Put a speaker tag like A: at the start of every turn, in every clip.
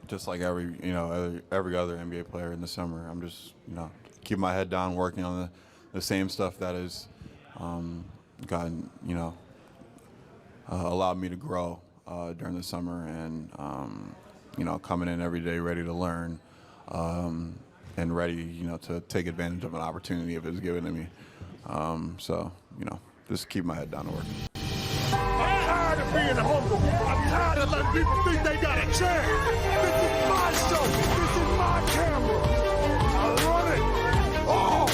A: Just like every other NBA player in the summer, I'm just keep my head down, working on the same stuff that has gotten allowed me to grow during the summer, and coming in every day ready to learn, and ready to take advantage of an opportunity if it's given to me. So just keep my head down and work.
B: I'm tired of being humble. I'm tired of letting people think they got a chance. This is my show. This is my camera. I run it all.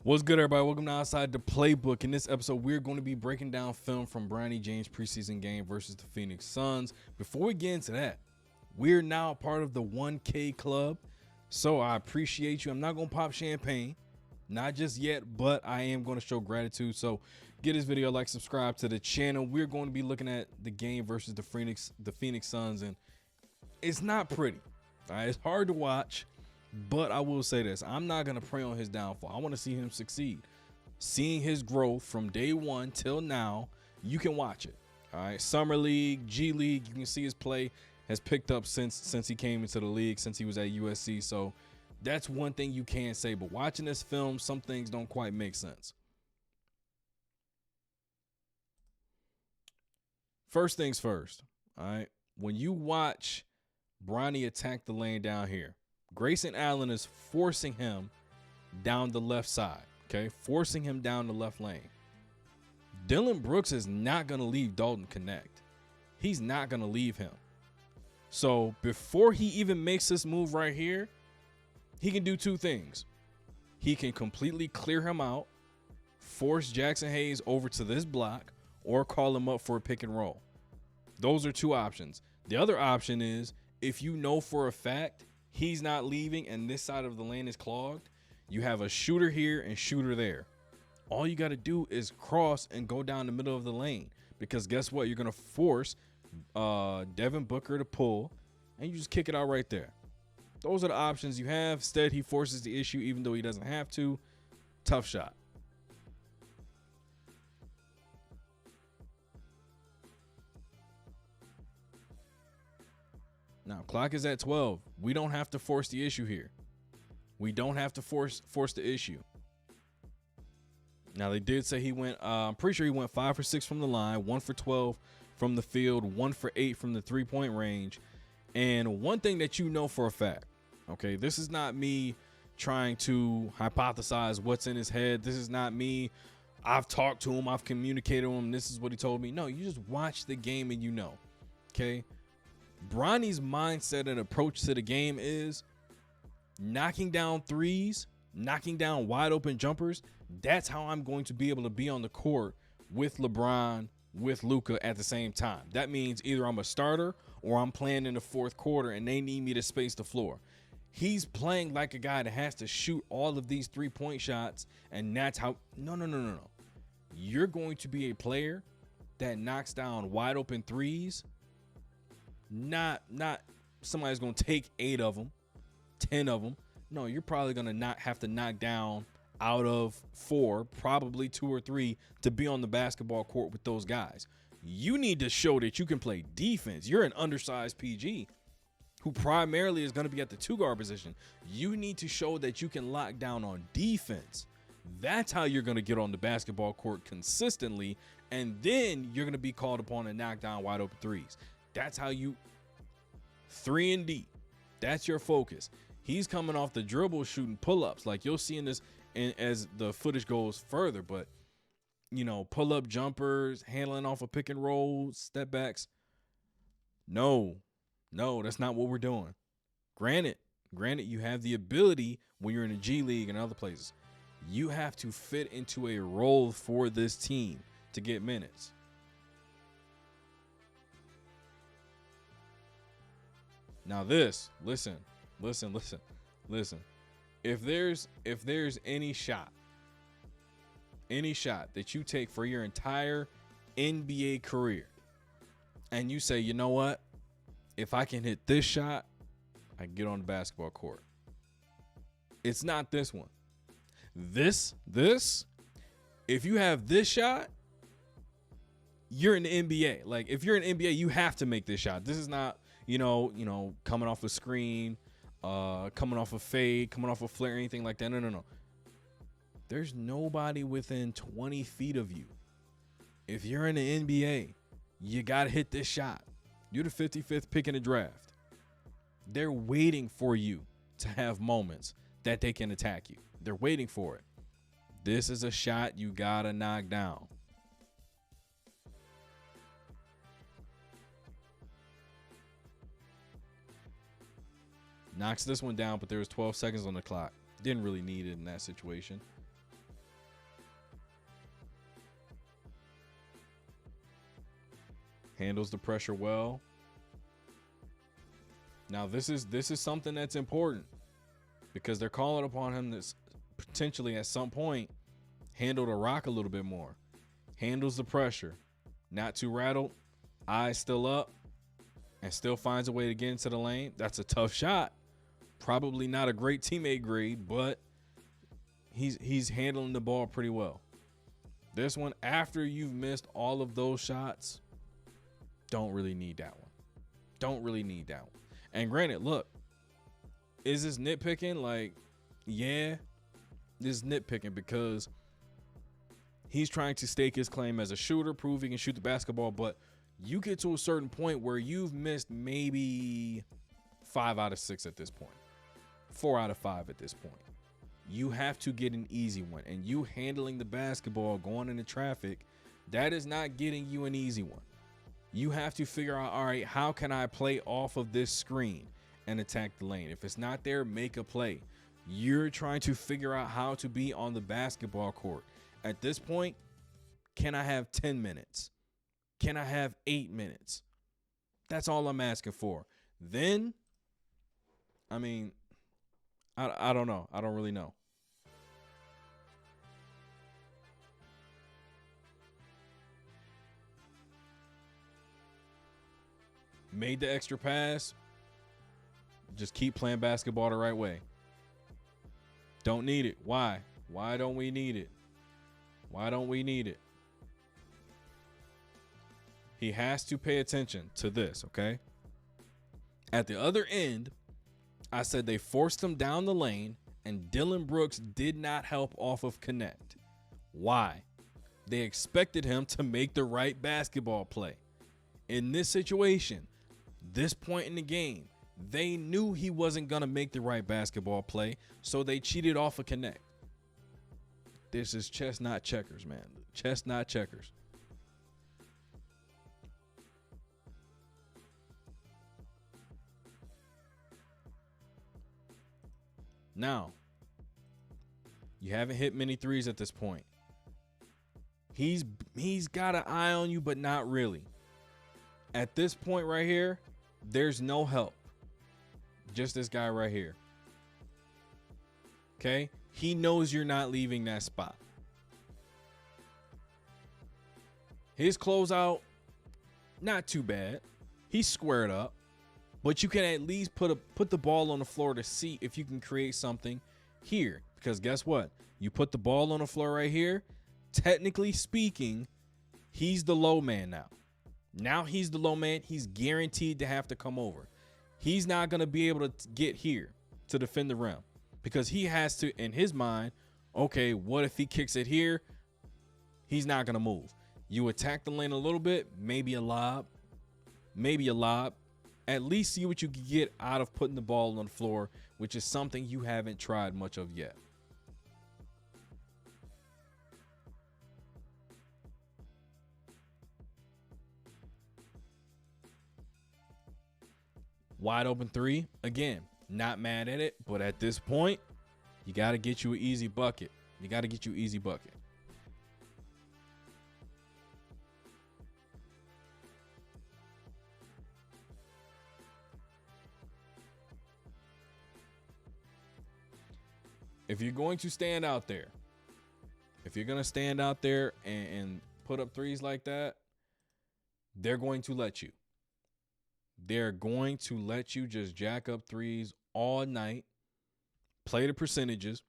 C: What's good, everybody? Welcome to Outside the Playbook. In this episode, we're going to be breaking down film from Bronny James' preseason game versus the Phoenix Suns. Before we get into that, we're now part of the 1K club, so I appreciate you. I'm not going to pop champagne, not just yet, but I am going to show gratitude. So give this video a like, subscribe to the channel. We're going to be looking at the game versus the Phoenix Suns, and it's not pretty. All right? It's hard to watch. But I will say this, I'm not going to prey on his downfall. I want to see him succeed. Seeing his growth from day one till now, you can watch it. All right, Summer League, G League, you can see his play has picked up since he came into the league, since he was at USC. So that's one thing you can say. But watching this film, some things don't quite make sense. First things first, all right, when you watch Bronny attack the lane down here, Grayson Allen is forcing him down the left side, okay? Forcing him down the left lane. Dillon Brooks is not going to leave Dalton Connect. He's not going to leave him. So before he even makes this move right here, he can do two things. He can completely clear him out, force Jackson Hayes over to this block, or call him up for a pick and roll. Those are two options. The other option is, if you know for a fact he's not leaving and this side of the lane is clogged, you have a shooter here and shooter there. All you got to do is cross and go down the middle of the lane, because guess what? You're going to force Devin Booker to pull, and you just kick it out right there. Those are the options you have. Instead, he forces the issue even though he doesn't have to. Tough shot. Now, clock is at 12. We don't have to force the issue here. We don't have to force the issue. Now, they did say he went, I'm pretty sure he went 5 for 6 from the line, 1 for 12 from the field, 1 for 8 from the three-point range. And one thing that you know for a fact, okay, this is not me trying to hypothesize what's in his head. This is not me. I've talked to him. I've communicated with him. This is what he told me. No, you just watch the game and you know, okay? Bronny's mindset and approach to the game is knocking down threes, knocking down wide open jumpers. That's how I'm going to be able to be on the court with LeBron, with Luka at the same time. That means either I'm a starter or I'm playing in the fourth quarter and they need me to space the floor. He's playing like a guy that has to shoot all of these three-point shots, and that's how. No. You're going to be a player that knocks down wide open threes. Not somebody's going to take 8 of them, 10 of them. No, you're probably going to not have to knock down out of 4, probably 2 or 3 to be on the basketball court with those guys. You need to show that you can play defense. You're an undersized PG who primarily is going to be at the 2-guard position. You need to show that you can lock down on defense. That's how you're going to get on the basketball court consistently, and then you're going to be called upon to knock down wide open threes. That's how you 3 and D. That's your focus. He's coming off the dribble shooting pull-ups. Like you'll see in this as the footage goes further, but pull-up jumpers, handling off a pick and roll, step backs. No, that's not what we're doing. Granted, you have the ability when you're in the G League and other places. You have to fit into a role for this team to get minutes. Now listen. If there's any shot that you take for your entire NBA career and you say, you know what? If I can hit this shot, I can get on the basketball court. It's not this one. This, if you have this shot, you're in the NBA. Like, if you're in the NBA, you have to make this shot. This is not, coming off a screen, coming off a fade, coming off a flare, anything like that. No. There's nobody within 20 feet of you. If you're in the NBA, you got to hit this shot. You're the 55th pick in the draft. They're waiting for you to have moments that they can attack you. They're waiting for it. This is a shot you got to knock down. Knocks this one down, but there was 12 seconds on the clock. Didn't really need it in that situation. Handles the pressure well. Now this is something that's important because they're calling upon him to potentially at some point handle the rock a little bit more. Handles the pressure, not too rattled, eyes still up, and still finds a way to get into the lane. That's a tough shot. Probably not a great teammate grade, but he's handling the ball pretty well. This one, after you've missed all of those shots, don't really need that one. Don't really need that one. And granted, look, is this nitpicking? Like, yeah, this is nitpicking because he's trying to stake his claim as a shooter, prove he can shoot the basketball, but you get to a certain point where you've missed maybe 5 out of 6 at this point, 4 out of 5 at this point. You have to get an easy one, and you handling the basketball, going into traffic, that is not getting you an easy one. You have to figure out, all right, how can I play off of this screen and attack the lane? If it's not there, make a play. You're trying to figure out how to be on the basketball court. At this point, can I have 10 minutes? Can I have 8 minutes? That's all I'm asking for. Then, I mean, I don't know. I don't really know. Made the extra pass. Just keep playing basketball the right way. Don't need it. Why? Why don't we need it? Why don't we need it? He has to pay attention to this, okay? At the other end, I said they forced him down the lane, and Dylan Brooks did not help off of connect. Why? They expected him to make the right basketball play. In this situation, this point in the game, they knew he wasn't going to make the right basketball play, so they cheated off a connect. This is chess, not checkers, man. Chess, not checkers. Now, you haven't hit many threes at this point. He's got an eye on you, but not really. At this point right here, there's no help. Just this guy right here. Okay? He knows you're not leaving that spot. His closeout, not too bad. He's squared up. But you can at least put the ball on the floor to see if you can create something here. Because guess what? You put the ball on the floor right here. Technically speaking, he's the low man now. Now he's the low man. He's guaranteed to have to come over. He's not going to be able to get here to defend the rim because he has to, in his mind, okay, what if he kicks it here? He's not going to move. You attack the lane a little bit, maybe a lob. At least see what you can get out of putting the ball on the floor, which is something you haven't tried much of yet. Wide open three. Again, not mad at it, but at this point, you got to get you an easy bucket. If you're going to stand out there, and put up threes like that, they're going to let you. They're going to let you just jack up threes all night, play the percentages.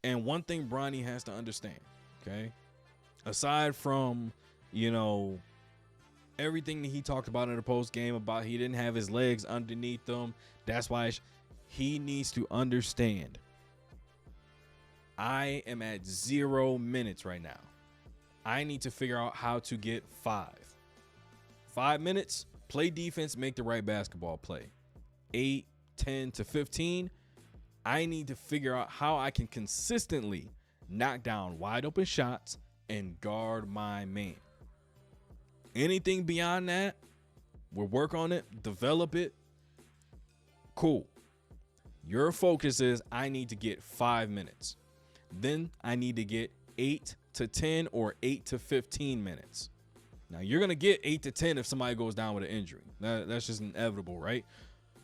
C: And one thing Bronny has to understand, okay, aside from, you know, everything that he talked about in the post game about he didn't have his legs underneath him, that's why he needs to understand. I am at 0 minutes right now. I need to figure out how to get 5 minutes, play defense, make the right basketball play. 8, 10 to 15, I need to figure out how I can consistently knock down wide open shots and guard my man. Anything beyond that, we'll work on it, develop it. Cool. Your focus is I need to get 5 minutes. Then I need to get 8 to 10 or 8 to 15 minutes. Now, you're going to get 8 to 10 if somebody goes down with an injury. That's just inevitable, right?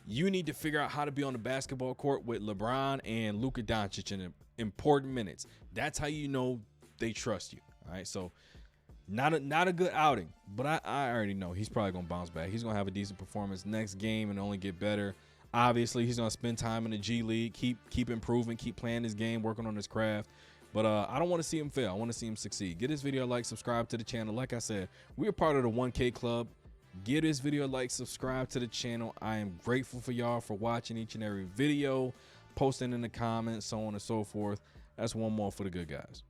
C: You need to figure out how to be on the basketball court with LeBron and Luka Doncic in important minutes. That's how you know they trust you. All right, so not a good outing, but I already know he's probably going to bounce back. He's going to have a decent performance next game and only get better. Obviously, he's going to spend time in the G League, keep improving, keep playing his game, working on his craft. But I don't want to see him fail. I want to see him succeed. Get this video a like, subscribe to the channel. Like I said, we're part of the 1K Club. Give this video a like, subscribe to the channel. I am grateful for y'all for watching each and every video, posting in the comments, so on and so forth. That's one more for the good guys.